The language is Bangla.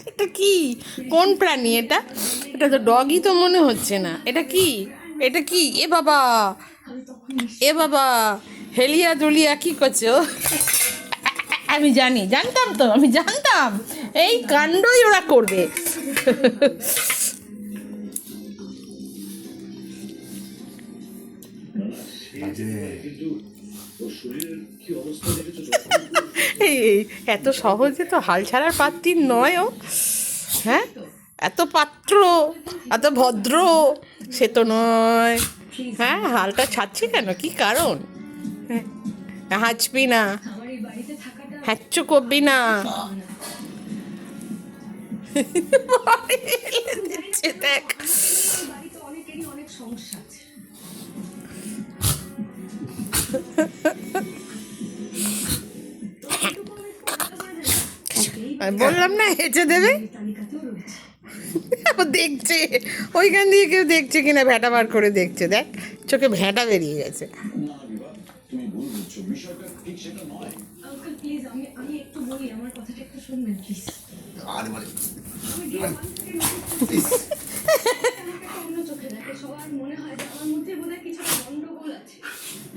এটা কি? কোন প্রাণী এটা? এটা তো ডগই তো মনে হচ্ছে না। এটা কি? এটা কি? এ বাবা, এ বাবা, হেলিয়া দুলিয়া কি করছো? আমি জানতাম তো, আমি জানতাম এই কাণ্ডই ওরা করবে। এই এত সহজে তো হাল ছাড়ার পাত্রী নয় ও। হ্যাঁ, এত পাত্র, এত ভদ্র সে তো নয়। হ্যাঁ, হালটা ছাড়ছে কেন? কি কারণ? হ্যাঁ, হাঁচবি না, হ্যাচ্চু করবি না। দিচ্ছে দেখ। বললাম না হেঁচে দেবে। দেখছে ওইখান দিয়ে কেউ দেখছে কিনা, ভ্যাটা বার করে দেখছে। দেখ, চোখে ভ্যাটা বেরিয়ে গেছে।